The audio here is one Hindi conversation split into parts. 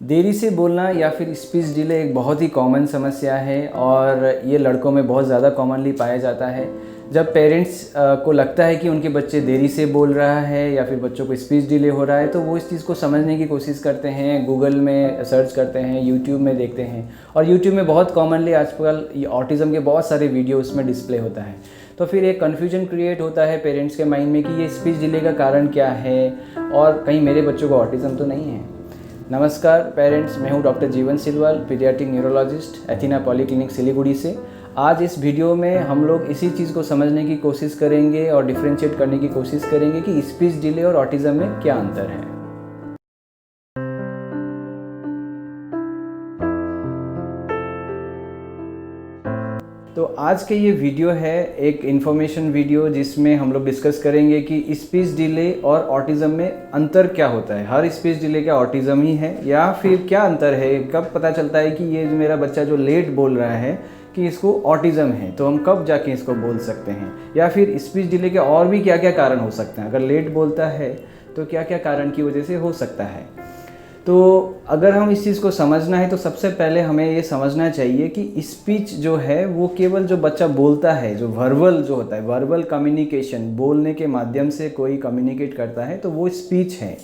देरी से बोलना या फिर स्पीच डिले एक बहुत ही कॉमन समस्या है और ये लड़कों में बहुत ज़्यादा कॉमनली पाया जाता है। जब पेरेंट्स को लगता है कि उनके बच्चे देरी से बोल रहा है या फिर बच्चों को स्पीच डिले हो रहा है, तो वो इस चीज़ को समझने की कोशिश करते हैं, गूगल में सर्च करते हैं, यूट्यूब में देखते हैं। और यूट्यूब में बहुत कॉमनली आजकल ये ऑटिज़म के बहुत सारे वीडियो उसमें डिस्प्ले होता है। तो फिर एक कन्फ्यूजन क्रिएट होता है पेरेंट्स के माइंड में कि ये स्पीच डिले का कारण क्या है और कहीं मेरे बच्चों को ऑटिज़म तो नहीं है। नमस्कार पेरेंट्स, मैं हूं डॉक्टर जीवन Silwal, paediatric neurologist, एथिना polyclinic Siliguri से। आज इस वीडियो में हम लोग इसी चीज़ को समझने की कोशिश करेंगे और डिफ्रेंशिएट करने की कोशिश करेंगे कि स्पीच डिले और ऑटिज़म में क्या अंतर है। तो आज के ये वीडियो है एक इन्फॉर्मेशन वीडियो जिसमें हम लोग डिस्कस करेंगे कि स्पीच डिले और ऑटिज़म में अंतर क्या होता है। हर स्पीच डिले क्या ऑटिज़म ही है या फिर क्या अंतर है? कब पता चलता है कि ये जो मेरा बच्चा जो लेट बोल रहा है कि इसको ऑटिज़म है, तो हम कब जाके इसको बोल सकते हैं? या फिर स्पीच डिले के और भी क्या क्या कारण हो सकते हैं? अगर लेट बोलता है तो क्या क्या कारण की वजह से हो सकता है? तो अगर हम इस चीज़ को समझना है तो सबसे पहले हमें ये समझना चाहिए कि स्पीच जो है वो केवल जो बच्चा बोलता है, जो वर्बल जो होता है, वर्बल कम्युनिकेशन, बोलने के माध्यम से कोई कम्युनिकेट करता है तो वो स्पीच है।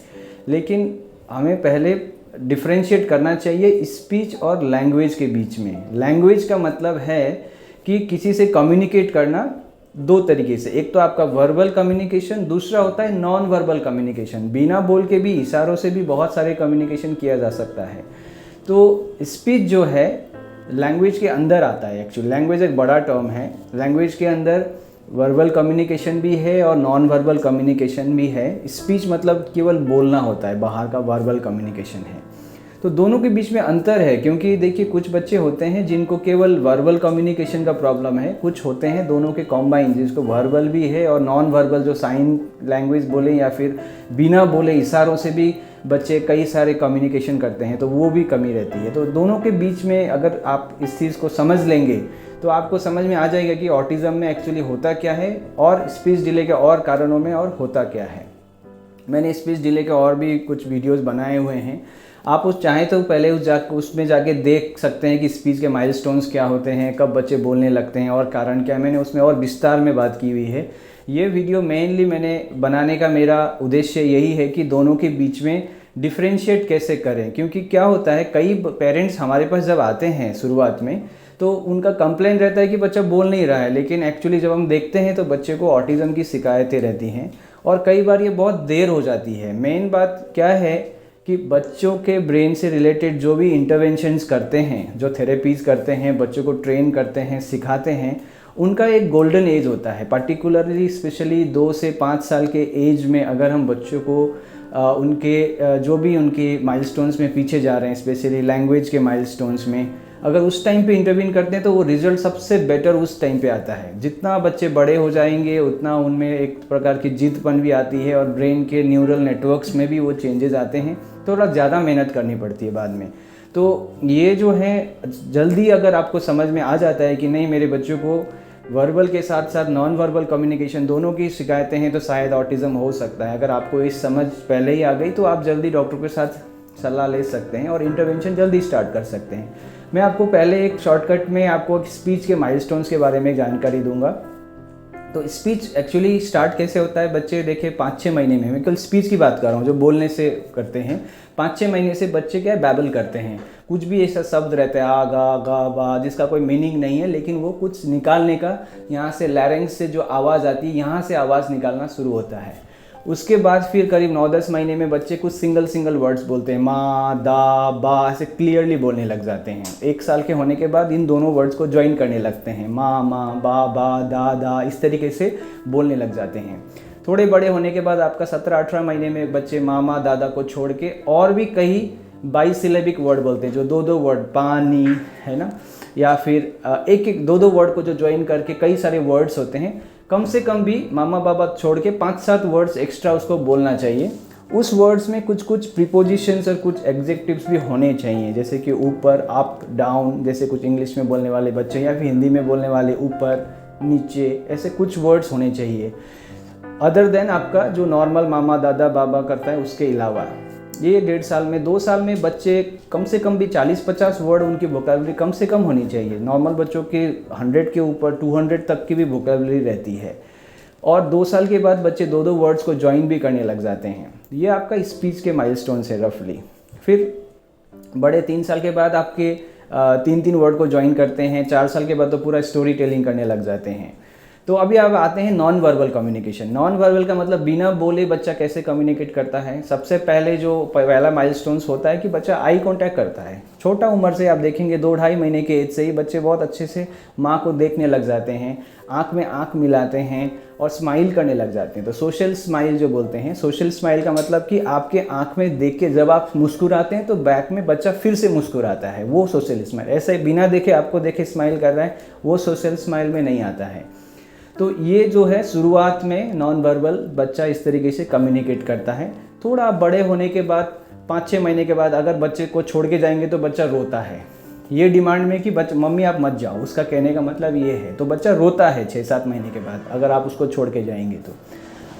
लेकिन हमें पहले डिफरेंशिएट करना चाहिए स्पीच और लैंग्वेज के बीच में। लैंग्वेज का मतलब है कि किसी से कम्युनिकेट करना दो तरीके से, एक तो आपका वर्बल कम्युनिकेशन, दूसरा होता है नॉन वर्बल कम्युनिकेशन। बिना बोल के भी, इशारों से भी बहुत सारे कम्युनिकेशन किया जा सकता है। तो स्पीच जो है लैंग्वेज के अंदर आता है। एक्चुअली लैंग्वेज एक बड़ा टर्म है। लैंग्वेज के अंदर वर्बल कम्युनिकेशन भी है और नॉन वर्बल कम्युनिकेशन भी है। स्पीच मतलब केवल बोलना होता है, बाहर का वर्बल कम्युनिकेशन है। तो दोनों के बीच में अंतर है, क्योंकि देखिए कुछ बच्चे होते हैं जिनको केवल वर्बल कम्युनिकेशन का प्रॉब्लम है, कुछ होते हैं दोनों के कॉम्बाइन जिसको वर्बल भी है और नॉन वर्बल जो साइन लैंग्वेज बोले या फिर बिना बोले इशारों से भी बच्चे कई सारे कम्युनिकेशन करते हैं, तो वो भी कमी रहती है। तो दोनों के बीच में अगर आप इस चीज़ को समझ लेंगे तो आपको समझ में आ जाएगा कि ऑटिज़म में एक्चुअली होता क्या है और स्पीच डिले के और कारणों में और होता क्या है। मैंने स्पीच डिले के और भी कुछ वीडियोस बनाए हुए हैं, आप उस चाहें तो पहले उसमें जाके देख सकते हैं कि स्पीच के माइलस्टोन्स क्या होते हैं, कब बच्चे बोलने लगते हैं और कारण क्या है। मैंने उसमें और विस्तार में बात की हुई है। ये वीडियो मेनली मैंने बनाने का मेरा उद्देश्य यही है कि दोनों के बीच में डिफ्रेंशिएट कैसे करें। क्योंकि क्या होता है, कई पेरेंट्स हमारे पास जब आते हैं शुरुआत में तो उनका कंप्लेन रहता है कि बच्चा बोल नहीं रहा है, लेकिन एक्चुअली जब हम देखते हैं तो बच्चे को ऑटिज़म की शिकायतें रहती हैं और कई बार ये बहुत देर हो जाती है। मेन बात क्या है कि बच्चों के ब्रेन से रिलेटेड जो भी इंटरवेंशंस करते हैं, जो थेरेपीज़ करते हैं, बच्चों को ट्रेन करते हैं, सिखाते हैं, उनका एक गोल्डन एज होता है। पर्टिकुलरली स्पेशली 2 से 5 साल के एज में अगर हम बच्चों को उनके जो भी उनके माइलस्टोन्स में पीछे जा रहे हैं, स्पेशली लैंग्वेज के माइलस्टोन्स में, अगर उस टाइम पे इंटरवीन करते हैं तो वो रिजल्ट सबसे बेटर उस टाइम पे आता है। जितना बच्चे बड़े हो जाएंगे उतना उनमें एक प्रकार की जिद्दपन भी आती है और ब्रेन के न्यूरल नेटवर्क्स में भी वो चेंजेस आते हैं। थोड़ा ज़्यादा मेहनत करनी पड़ती है बाद में। तो ये जो है जल्दी अगर आपको समझ में आ जाता है कि नहीं, मेरे बच्चों को वर्बल के साथ साथ नॉन वर्बल कम्युनिकेशन दोनों की शिकायतें हैं, तो शायद ऑटिज़म हो सकता है। अगर आपको इस समझ पहले ही आ गई तो आप जल्दी डॉक्टर के साथ सलाह ले सकते हैं और इंटरवेंशन जल्दी स्टार्ट कर सकते हैं। मैं आपको पहले एक शॉर्टकट में आपको स्पीच के माइलस्टोन्स के बारे में जानकारी दूंगा। तो स्पीच एक्चुअली स्टार्ट कैसे होता है, बच्चे देखिए 5-6 महीने में, मैं कल स्पीच की बात कर रहा हूँ जो बोलने से करते हैं, 5-6 महीने से बच्चे क्या है बैबल करते हैं। कुछ भी ऐसा शब्द रहता है आ गा गा बा जिसका कोई मीनिंग नहीं है, लेकिन वो कुछ निकालने का, यहाँ से लैरिंक्स से जो आवाज़ आती है यहाँ से आवाज़ निकालना शुरू होता है। उसके बाद फिर करीब 9-10 महीने में बच्चे कुछ सिंगल वर्ड्स बोलते हैं, माँ दा बा, ऐसे क्लियरली बोलने लग जाते हैं। 1 साल के होने के बाद इन दोनों वर्ड्स को ज्वाइन करने लगते हैं, माँ माँ, बा बा, दा दा, इस तरीके से बोलने लग जाते हैं। थोड़े बड़े होने के बाद आपका 17-18 महीने में बच्चे मामा दादा को छोड़ के और भी कई बाईसिलेबिक वर्ड बोलते हैं, जो 2-2 वर्ड, पानी है ना, या फिर 1-1 2-2 वर्ड को जो ज्वाइन करके कई सारे वर्ड्स होते हैं। कम से कम भी मामा बाबा छोड़ के 5-7 वर्ड्स एक्स्ट्रा उसको बोलना चाहिए। उस वर्ड्स में कुछ प्रीपोजिशंस और कुछ एग्जेक्टिव्स भी होने चाहिए, जैसे कि ऊपर, अप, डाउन, जैसे कुछ इंग्लिश में बोलने वाले बच्चे या फिर हिंदी में बोलने वाले ऊपर नीचे, ऐसे कुछ वर्ड्स होने चाहिए अदर देन आपका जो नॉर्मल मामा दादा बाबा करता है उसके अलावा। ये 1.5 साल में 2 साल में बच्चे कम से कम भी 40-50 वर्ड उनकी वोकैबुलरी कम से कम होनी चाहिए। नॉर्मल बच्चों के 100 के ऊपर 200 तक की भी वोकैबुलरी रहती है। और 2 साल के बाद बच्चे 2-2 वर्ड्स को ज्वाइन भी करने लग जाते हैं। ये आपका स्पीच के माइलस्टोन्स है रफली। फिर बड़े 3 साल के बाद आपके 3-3 वर्ड को ज्वाइन करते हैं। 4 साल के बाद तो पूरा स्टोरी टेलिंग करने लग जाते हैं। तो अभी आप आते हैं non verbal communication. Non verbal का मतलब बिना बोले बच्चा कैसे कम्युनिकेट करता है। सबसे पहले जो पहला माइलस्टोन्स होता है कि बच्चा आई कांटेक्ट करता है। छोटा उम्र से आप देखेंगे 2-2.5 महीने के एज से ही बच्चे बहुत अच्छे से माँ को देखने लग जाते हैं, आँख में आँख मिलाते हैं और स्माइल करने लग जाते हैं। तो सोशल स्माइल जो बोलते हैं, सोशल स्माइल का मतलब कि आपके आँख में देख के जब आप मुस्कुराते हैं तो बैक में बच्चा फिर से मुस्कुराता है, वो सोशल स्माइल। ऐसे बिना देखे आपको देखे स्माइल कर रहा है, वो सोशल स्माइल में नहीं आता है। तो ये जो है शुरुआत में नॉन वर्बल बच्चा इस तरीके से कम्युनिकेट करता है। थोड़ा बड़े होने के बाद 5-6 महीने के बाद अगर बच्चे को छोड़ के जाएंगे तो बच्चा रोता है, ये डिमांड में कि मम्मी आप मत जाओ, उसका कहने का मतलब ये है। तो बच्चा रोता है 6-7 महीने के बाद अगर आप उसको छोड़ के जाएंगे तो।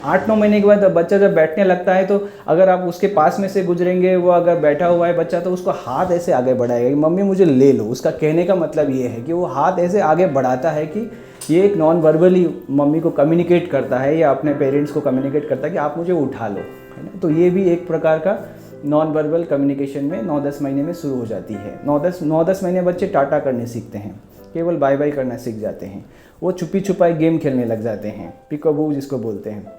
8-9 महीने के बाद बच्चा जब बैठने लगता है तो अगर आप उसके पास में से गुजरेंगे, वो अगर बैठा हुआ है बच्चा तो उसको हाथ ऐसे आगे बढ़ाएगा कि मम्मी मुझे ले लो। उसका कहने का मतलब ये है कि वो हाथ ऐसे आगे बढ़ाता है कि ये एक नॉन वर्बली मम्मी को कम्युनिकेट करता है या अपने पेरेंट्स को कम्युनिकेट करता है कि आप मुझे उठा लो, है ना। तो ये भी एक प्रकार का नॉन वर्बल कम्युनिकेशन में 9-10 महीने में शुरू हो जाती है। 9-10 महीने बच्चे टाटा करने सीखते हैं, केवल बाय बाय करना सीख जाते हैं। वो छुपी छुपाई गेम खेलने लग जाते हैं, पिकअबू जिसको बोलते हैं।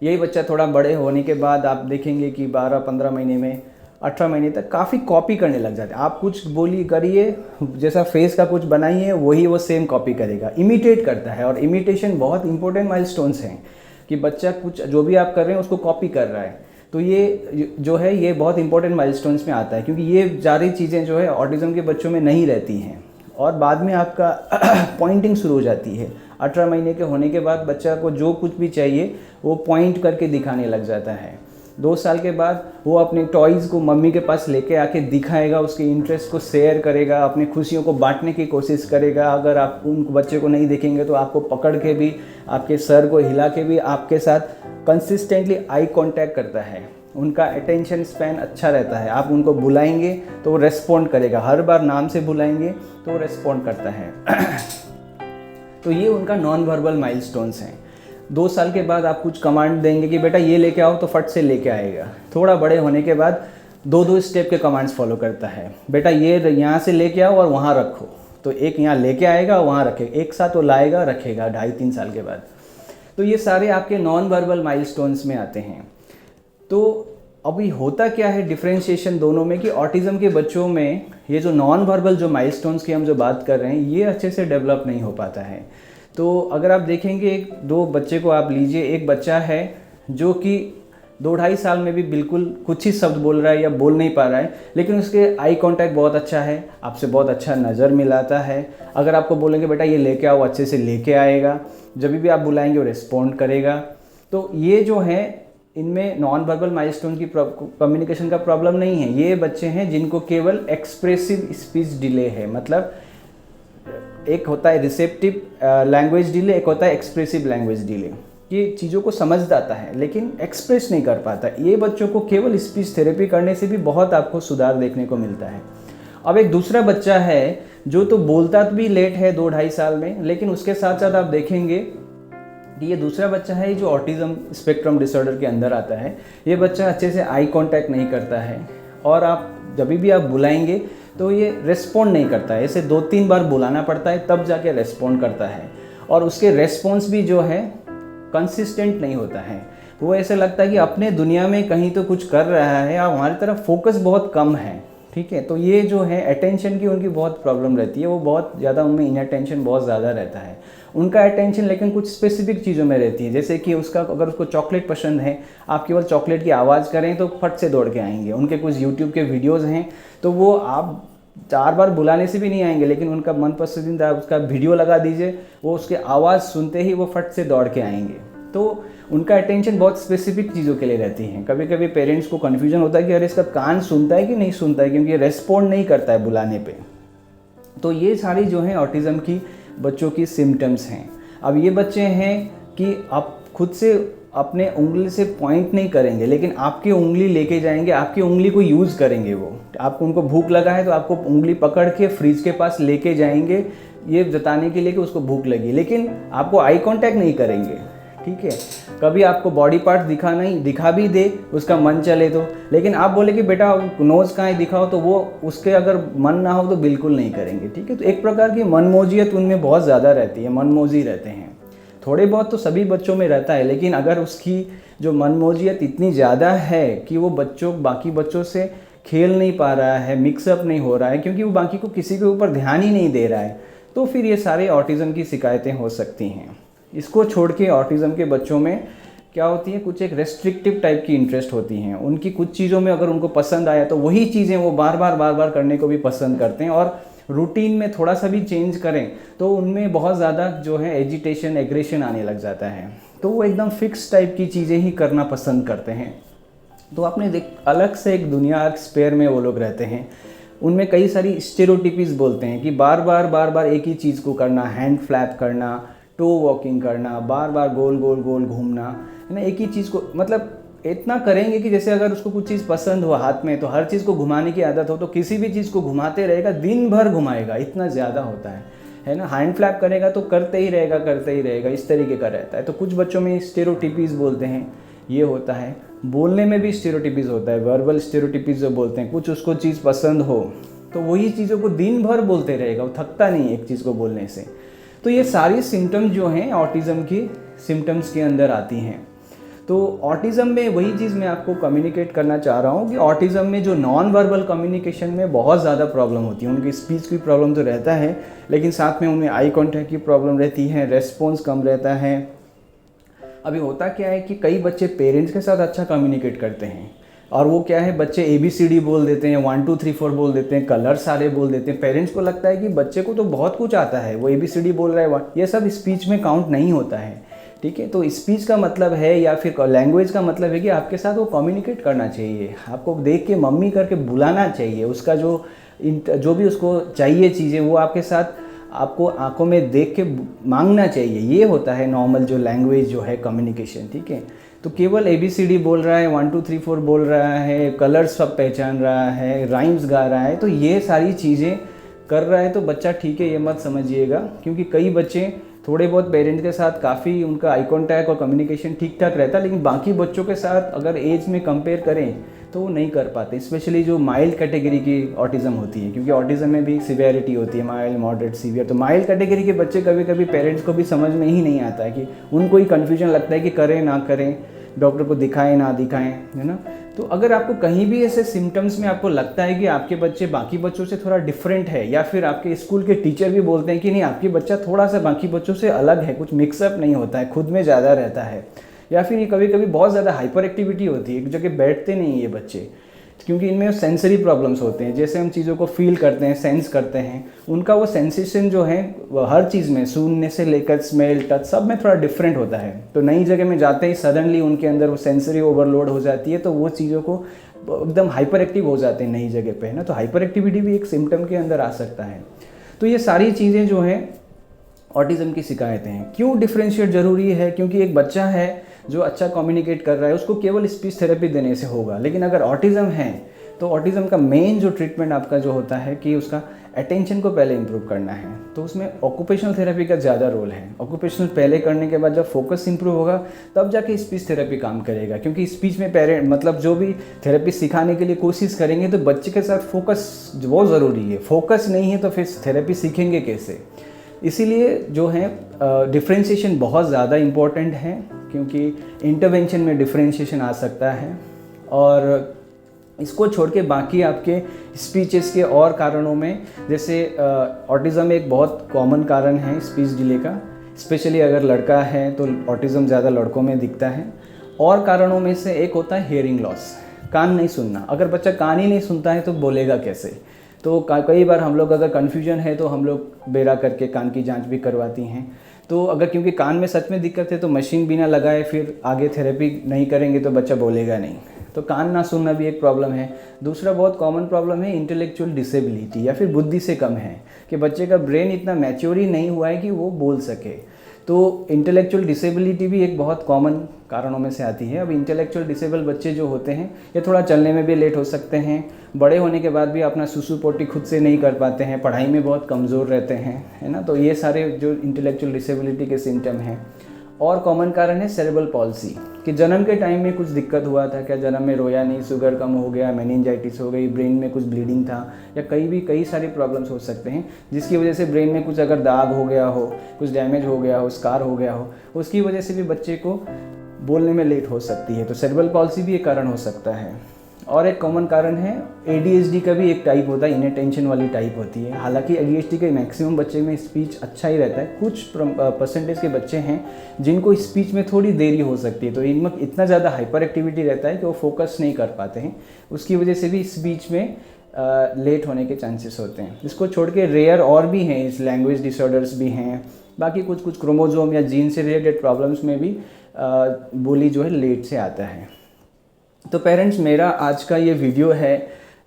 यही बच्चा थोड़ा बड़े होने के बाद आप देखेंगे कि 12-15 महीने में 18 महीने तक काफ़ी कॉपी करने लग जाते हैं। आप कुछ बोली करिए, जैसा फेस का कुछ बनाइए वही वो सेम कॉपी करेगा, इमिटेट करता है। और इमिटेशन बहुत इंपॉर्टेंट माइलस्टोन्स हैं कि बच्चा कुछ जो भी आप कर रहे हैं उसको कॉपी कर रहा है। तो ये जो है ये बहुत इंपॉर्टेंट माइलस्टोन्स में आता है, क्योंकि ये सारी चीज़ें जो है ऑटिज़म के बच्चों में नहीं रहती हैं। और बाद में आपका पॉइंटिंग शुरू हो जाती है। 18 महीने के होने के बाद बच्चा को जो कुछ भी चाहिए वो पॉइंट करके दिखाने लग जाता है। 2 साल के बाद वो अपने टॉयज़ को मम्मी के पास लेके आके दिखाएगा, उसके इंटरेस्ट को शेयर करेगा, अपनी खुशियों को बांटने की कोशिश करेगा। अगर आप उन बच्चे को नहीं देखेंगे तो आपको पकड़ के भी, आपके सर को हिला के भी आपके साथ कंसिस्टेंटली आई कांटेक्ट करता है। उनका अटेंशन स्पैन अच्छा रहता है। आप उनको बुलाएंगे तो वो रेस्पॉन्ड करेगा, हर बार नाम से बुलाएंगे तो वो रेस्पॉन्ड करता है। तो ये उनका नॉन वर्बल माइलस्टोन्स हैं। 2 साल के बाद आप कुछ कमांड देंगे कि बेटा ये लेके आओ तो फट से लेके आएगा। थोड़ा बड़े होने के बाद 2-2 स्टेप के कमांड्स फॉलो करता है। बेटा ये यहाँ से लेके आओ और वहाँ रखो, तो एक यहाँ लेके आएगा वहाँ रखेगा, एक साथ वो लाएगा रखेगा 2.5-3 साल के बाद। तो ये सारे आपके नॉन वर्बल माइलस्टोन्स में आते हैं। तो अभी होता क्या है डिफरेंशिएशन दोनों में कि ऑटिज़म के बच्चों में ये जो नॉन वर्बल जो माइलस्टोन्स की हम जो बात कर रहे हैं ये अच्छे से डेवलप नहीं हो पाता है। तो अगर आप देखेंगे 2 बच्चे को आप लीजिए, एक बच्चा है जो कि 2-2.5 साल में भी बिल्कुल कुछ ही शब्द बोल रहा है या बोल नहीं पा रहा है, लेकिन उसके आई कांटेक्ट बहुत अच्छा है, आपसे बहुत अच्छा नज़र मिलाता है। अगर आपको बोलेंगे बेटा ये लेके आओ, अच्छे से लेके आएगा, जब भी आप बुलाएंगे वो रिस्पॉन्ड करेगा। तो ये जो है इनमें नॉन वर्बल माइलस्टोन की कम्युनिकेशन का प्रॉब्लम नहीं है। ये बच्चे हैं जिनको केवल एक्सप्रेसिव स्पीच डिले है। मतलब एक होता है रिसेप्टिव लैंग्वेज डिले, एक होता है एक्सप्रेसिव लैंग्वेज डिले। ये चीज़ों को समझ जाता है लेकिन एक्सप्रेस नहीं कर पाता। ये बच्चों को केवल स्पीच थेरेपी करने से भी बहुत आपको सुधार देखने को मिलता है। अब एक दूसरा बच्चा है जो तो बोलता भी लेट है 2-2.5 साल में, लेकिन उसके साथ साथ आप देखेंगे कि ये दूसरा बच्चा है जो ऑटिज़म स्पेक्ट्रम डिसऑर्डर के अंदर आता है। ये बच्चा अच्छे से आई कांटेक्ट नहीं करता है और आप जब भी आप बुलाएंगे तो ये रेस्पॉन्ड नहीं करता है। इसे 2-3 बार बुलाना पड़ता है तब जाके रेस्पॉन्ड करता है और उसके रेस्पॉन्स भी जो है कंसिस्टेंट नहीं होता है। वो ऐसे लगता है कि अपने दुनिया में कहीं तो कुछ कर रहा है और हमारी तरफ फोकस बहुत कम है। ठीक है, तो ये जो है अटेंशन की उनकी बहुत प्रॉब्लम रहती है। वो बहुत ज़्यादा उनमें इनअटेंशन बहुत ज़्यादा रहता है उनका अटेंशन, लेकिन कुछ स्पेसिफिक चीज़ों में रहती है। जैसे कि अगर उसको चॉकलेट पसंद है, आप केवल चॉकलेट की आवाज़ करें तो फट से दौड़ के आएंगे। उनके कुछ यूट्यूब के वीडियोज़ हैं तो वो आप 4 बार बुलाने से भी नहीं आएंगे, लेकिन उनका मन पसंदीदा उसका वीडियो लगा दीजिए, वो उसके आवाज़ सुनते ही वो फट से दौड़ के आएंगे। तो उनका अटेंशन बहुत स्पेसिफिक चीज़ों के लिए रहती है। कभी कभी पेरेंट्स को कन्फ्यूजन होता है कि अरे इसका कान सुनता है कि नहीं सुनता है, क्योंकि रेस्पॉन्ड नहीं करता है बुलाने पे। तो ये सारी जो है ऑटिज़म की बच्चों की सिम्टम्स हैं। अब ये बच्चे हैं कि आप खुद से अपने उंगली से पॉइंट नहीं करेंगे, लेकिन आपकी उंगली लेके जाएंगे, आपकी उंगली को यूज़ करेंगे। वो आपको, उनको भूख लगा है तो आपको उंगली पकड़ के फ्रिज के पास लेके जाएंगे, ये जताने के लिए कि उसको भूख लगी, लेकिन आपको आई कांटेक्ट नहीं करेंगे, ठीक है। कभी आपको बॉडी पार्ट दिखा भी दे, उसका मन चले तो, लेकिन आप बोले कि बेटा नोज़ कहाँ है दिखाओ, तो वो उसके अगर मन ना हो तो बिल्कुल नहीं करेंगे, ठीक है। तो एक प्रकार की मनमोजियत उनमें बहुत ज़्यादा रहती है, मनमोजी रहते हैं। थोड़े बहुत तो सभी बच्चों में रहता है, लेकिन अगर उसकी जो मनमोजियत इतनी ज़्यादा है कि वो बाकी बच्चों से खेल नहीं पा रहा है, मिक्सअप नहीं हो रहा है, क्योंकि वो बाकी को किसी के ऊपर ध्यान ही नहीं दे रहा है, तो फिर ये सारे ऑटिज़म की शिकायतें हो सकती हैं। इसको छोड़ के ऑटिज़म के बच्चों में क्या होती है, कुछ एक रेस्ट्रिक्टिव टाइप की इंटरेस्ट होती हैं। उनकी कुछ चीज़ों में अगर उनको पसंद आया तो वही चीज़ें वो बार बार करने को भी पसंद करते हैं, और रूटीन में थोड़ा सा भी चेंज करें तो उनमें बहुत ज़्यादा जो है एजिटेशन, एग्रेशन आने लग जाता है। तो वो एकदम फिक्स टाइप की चीज़ें ही करना पसंद करते हैं। तो आपने देख, अलग से एक दुनिया स्पेयर में वो लोग रहते हैं। उनमें कई सारी स्टेरियोटिपीज बोलते हैं कि बार बार एक ही चीज़ को करना, हैंड फ्लैप करना, टो वॉकिंग करना, बार बार गोल गोल घूमना, है ना, एक ही चीज़ को, मतलब इतना करेंगे कि जैसे अगर उसको कुछ चीज़ पसंद हो हाथ में तो हर चीज़ को घुमाने की आदत हो, तो किसी भी चीज़ को घुमाते रहेगा, दिन भर घुमाएगा, इतना ज़्यादा होता है ना। हैंड फ्लैप करेगा तो करते ही रहेगा, इस तरीके का रहता है। तो कुछ बच्चों में स्टेरियोटिपीज बोलते हैं, ये होता है। बोलने में भी स्टेरियोटिपीज होता है, वर्बल स्टेरियोटिपीज जो बोलते हैं, कुछ उसको चीज़ पसंद हो तो वही चीज़ों को दिन भर बोलते रहेगा, वो थकता नहीं एक चीज़ को बोलने से। तो ये सारी सिम्टम्स जो हैं ऑटिज़म की सिम्टम्स के अंदर आती हैं। तो ऑटिज़म में वही चीज़ मैं आपको कम्युनिकेट करना चाह रहा हूँ कि ऑटिज़म में जो नॉन वर्बल कम्युनिकेशन में बहुत ज़्यादा प्रॉब्लम होती है। उनकी स्पीच की प्रॉब्लम तो रहता है, लेकिन साथ में उनमें आई कॉन्टैक्ट की प्रॉब्लम रहती है, रेस्पॉन्स कम रहता है। अभी होता क्या है कि कई बच्चे पेरेंट्स के साथ अच्छा कम्युनिकेट करते हैं, और वो क्या है, बच्चे ABCD बोल देते हैं, 1 2 3 4 बोल देते हैं, कलर सारे बोल देते हैं। पेरेंट्स को लगता है कि बच्चे को तो बहुत कुछ आता है, वो ABCD बोल रहा है, ये सब स्पीच में काउंट नहीं होता है, ठीक है। तो स्पीच का मतलब है, या फिर लैंग्वेज का मतलब है कि आपके साथ वो कम्युनिकेट करना चाहिए, आपको देख के मम्मी करके बुलाना चाहिए, उसका जो भी उसको चाहिए चीज़ें वो आपके साथ, आपको आंखों में देख के मांगना चाहिए। ये होता है नॉर्मल जो लैंग्वेज जो है कम्युनिकेशन, ठीक है। तो केवल ABCD बोल रहा है, 1 2 3 4 बोल रहा है, कलर्स सब पहचान रहा है, राइम्स गा रहा है, तो ये सारी चीज़ें कर रहा है तो बच्चा ठीक है, ये मत समझिएगा। क्योंकि कई बच्चे थोड़े बहुत पेरेंट्स के साथ काफ़ी उनका आई कॉन्टैक्ट और कम्युनिकेशन ठीक ठाक रहता है, लेकिन बाकी बच्चों के साथ अगर एज में कंपेयर करें तो वो नहीं कर पाते, स्पेशली जो माइल्ड कैटेगरी की ऑटिज़म होती है। क्योंकि ऑटिज़म में भी सिवियरिटी होती है, माइल्ड, मॉडरेट, सीवियर। तो माइल्ड कैटेगरी के बच्चे कभी कभी पेरेंट्स को भी समझ में ही नहीं आता है, कि उनको ही कन्फ्यूजन लगता है कि करें ना करें, डॉक्टर को दिखाएं ना दिखाएं, है ना। तो अगर आपको कहीं भी ऐसे सिम्टम्स में आपको लगता है कि आपके बच्चे बाकी बच्चों से थोड़ा डिफरेंट है, या फिर आपके स्कूल के टीचर भी बोलते हैं कि नहीं आपके बच्चा थोड़ा सा बाकी बच्चों से अलग है, कुछ मिक्सअप नहीं होता है, खुद में ज़्यादा रहता है, या फिर ये कभी कभी बहुत ज़्यादा हाइपर एक्टिविटी होती है, एक जगह बैठते नहीं ये बच्चे, क्योंकि इनमें सेंसरी प्रॉब्लम्स होते हैं। जैसे हम चीज़ों को फील करते हैं, सेंस करते हैं, उनका वो सेंसेशन जो है हर चीज़ में, सूंघने से लेकर स्मेल, टच, सब में थोड़ा डिफरेंट होता है। तो नई जगह में जाते ही सडनली उनके अंदर वो सेंसरी ओवरलोड हो जाती है, तो वो चीज़ों को एकदम हाइपर एक्टिव हो जाते हैं नई जगह पे, है ना। तो हाइपर एक्टिविटी भी एक सिम्टम के अंदर आ सकता है। तो ये सारी चीज़ें जो हैं ऑटिज़म की शिकायतें हैं। क्यों डिफ्रेंशिएट ज़रूरी है? क्योंकि एक बच्चा है जो अच्छा कम्युनिकेट कर रहा है, उसको केवल स्पीच थेरेपी देने से होगा, लेकिन अगर ऑटिज़म है तो ऑटिज़म का मेन जो ट्रीटमेंट आपका जो होता है कि उसका अटेंशन को पहले इंप्रूव करना है, तो उसमें ऑक्यूपेशनल थेरेपी का ज़्यादा रोल है। ऑक्यूपेशनल पहले करने के बाद जब फोकस इंप्रूव होगा तब जाके स्पीच थेरेपी काम करेगा, क्योंकि स्पीच में पेरेंट मतलब जो भी थेरेपी सिखाने के लिए कोशिश करेंगे तो बच्चे के साथ फोकस बहुत ज़रूरी है। फोकस नहीं है तो फिर थेरेपी सीखेंगे कैसे? इसीलिए जो है डिफ्रेंशिएशन बहुत ज़्यादा इम्पॉर्टेंट है, क्योंकि इंटरवेंशन में डिफ्रेंशिएशन आ सकता है। और इसको छोड़ के बाकी आपके स्पीचेस के और कारणों में, जैसे ऑटिज़म एक बहुत कॉमन कारण है स्पीच डिले का, स्पेशली अगर लड़का है तो ऑटिज़म ज़्यादा लड़कों में दिखता है। और कारणों में से एक होता है हियरिंग लॉस, कान नहीं सुनना। अगर बच्चा कान ही नहीं सुनता है तो बोलेगा कैसे? तो कई बार हम लोग अगर कन्फ्यूजन है तो हम लोग बेरा करके कान की जांच भी करवाती हैं। तो अगर क्योंकि कान में सच में दिक्कत है तो मशीन बिना लगाए फिर आगे थेरेपी नहीं करेंगे तो बच्चा बोलेगा नहीं। तो कान ना सुनना भी एक प्रॉब्लम है। दूसरा बहुत कॉमन प्रॉब्लम है इंटेलेक्चुअल डिसेबिलिटी, या फिर बुद्धि से कम है, कि बच्चे का ब्रेन इतना मैच्योर ही नहीं हुआ है कि वो बोल सके। तो इंटेलेक्चुअल डिसेबिलिटी भी एक बहुत कॉमन कारणों में से आती है। अब इंटेलेक्चुअल डिसेबल बच्चे जो होते हैं ये थोड़ा चलने में भी लेट हो सकते हैं, बड़े होने के बाद भी अपना सुसु पोटी खुद से नहीं कर पाते हैं, पढ़ाई में बहुत कमज़ोर रहते हैं, है ना। तो ये सारे जो इंटेलेक्चुअल डिसेबिलिटी के सिम्टम हैं। और कॉमन कारण है सेरेब्रल पॉल्सी, कि जन्म के टाइम में कुछ दिक्कत हुआ था, क्या जन्म में रोया नहीं, शुगर कम हो गया, मेनिंजाइटिस हो गई, ब्रेन में कुछ ब्लीडिंग था, या कई सारी प्रॉब्लम्स हो सकते हैं जिसकी वजह से ब्रेन में कुछ अगर दाग हो गया हो, कुछ डैमेज हो गया हो, स्कार हो गया हो, उसकी वजह से भी बच्चे को बोलने में लेट हो सकती है। तो सेरेब्रल पॉल्सी भी एक कारण हो सकता है। और एक कॉमन कारण है ADHD का भी एक टाइप होता है, इनअटेंशन वाली टाइप होती है। हालांकि ADHD के मैक्सिमम बच्चे में स्पीच अच्छा ही रहता है, कुछ परसेंटेज के बच्चे हैं जिनको स्पीच में थोड़ी देरी हो सकती है, तो इनमें इतना ज़्यादा हाइपर एक्टिविटी रहता है कि वो फोकस नहीं कर पाते हैं, उसकी वजह से भी स्पीच में लेट होने के चांसेस होते हैं। इसको छोड़ के रेयर और भी हैं, इस लैंग्वेज डिसऑर्डर्स भी हैं, बाकी कुछ क्रोमोजोम या जीन से रिलेटेड प्रॉब्लम्स में भी बोली जो है लेट से आता है। तो पेरेंट्स, मेरा आज का ये वीडियो है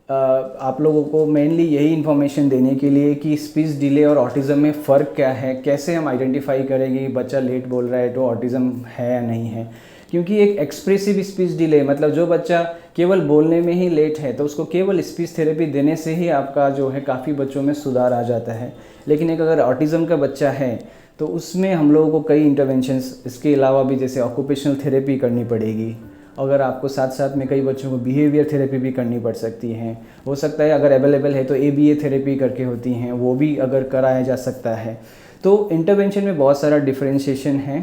आप लोगों को मेनली यही इन्फॉर्मेशन देने के लिए कि स्पीच डिले और ऑटिज़म में फ़र्क क्या है, कैसे हम आइडेंटिफाई करेंगे कि बच्चा लेट बोल रहा है तो ऑटिज़म है या नहीं है। क्योंकि एक एक्सप्रेसिव स्पीच डिले मतलब जो बच्चा केवल बोलने में ही लेट है तो उसको केवल स्पीच थेरेपी देने से ही आपका जो है काफ़ी बच्चों में सुधार आ जाता है। लेकिन एक अगर ऑटिज़म का बच्चा है तो उसमें हम लोगों को कई इंटरवेंशंस इसके अलावा भी, जैसे ऑक्यूपेशनल थेरेपी करनी पड़ेगी। अगर आपको साथ साथ में कई बच्चों को बिहेवियर थेरेपी भी करनी पड़ सकती है। हो सकता है अगर अवेलेबल है तो ABA थेरेपी करके होती हैं, वो भी अगर कराया जा सकता है। तो इंटरवेंशन में बहुत सारा डिफरेंशिएशन है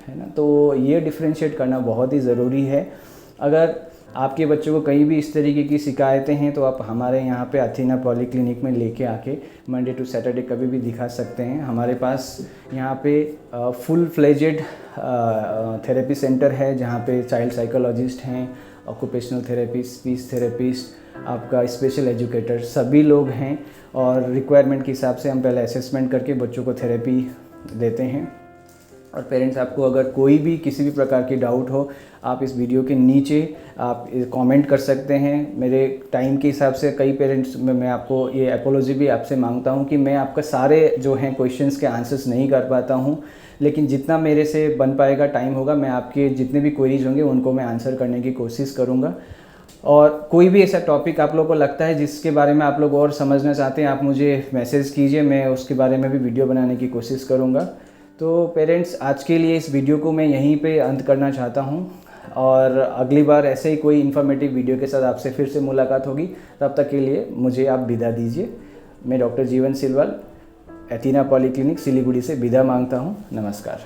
ना। तो ये डिफरेंशिएट करना बहुत ही ज़रूरी है। अगर आपके बच्चों को कहीं भी इस तरीके की शिकायतें हैं तो आप हमारे यहाँ पे अथीना पॉलीक्लिनिक में लेके आके मंडे टू सैटरडे कभी भी दिखा सकते हैं। हमारे पास यहाँ पे फुल फ्लेजेड थेरेपी सेंटर है जहाँ पे चाइल्ड साइकोलॉजिस्ट हैं, ऑक्यूपेशनल थेरेपिस्ट, स्पीच थेरेपिस्ट, आपका स्पेशल एजुकेटर, सभी लोग हैं। और रिक्वायरमेंट के हिसाब से हम पहले असेसमेंट करके बच्चों को थेरेपी देते हैं। और पेरेंट्स, आपको अगर कोई भी किसी भी प्रकार की डाउट हो, आप इस वीडियो के नीचे आप कमेंट कर सकते हैं। मेरे टाइम के हिसाब से कई पेरेंट्स में मैं आपको ये अपोलॉजी भी आपसे मांगता हूँ कि मैं आपका सारे जो हैं क्वेश्चंस के आंसर्स नहीं कर पाता हूँ, लेकिन जितना मेरे से बन पाएगा, टाइम होगा, मैं आपके जितने भी क्वेरीज होंगे उनको मैं आंसर करने की कोशिश करूँगा। और कोई भी ऐसा टॉपिक आप लोगों को लगता है जिसके बारे में आप लोग और समझना चाहते हैं, आप मुझे मैसेज कीजिए, मैं उसके बारे में भी वीडियो बनाने की कोशिश करूँगा। तो पेरेंट्स, आज के लिए इस वीडियो को मैं यहीं पे अंत करना चाहता हूँ और अगली बार ऐसे ही कोई इन्फॉर्मेटिव वीडियो के साथ आपसे फिर से मुलाकात होगी। तब तक के लिए मुझे आप विदा दीजिए। मैं डॉक्टर जीवन सिलवाल, अथीना पॉलीक्लिनिक सिलीगुड़ी से विदा मांगता हूँ। नमस्कार।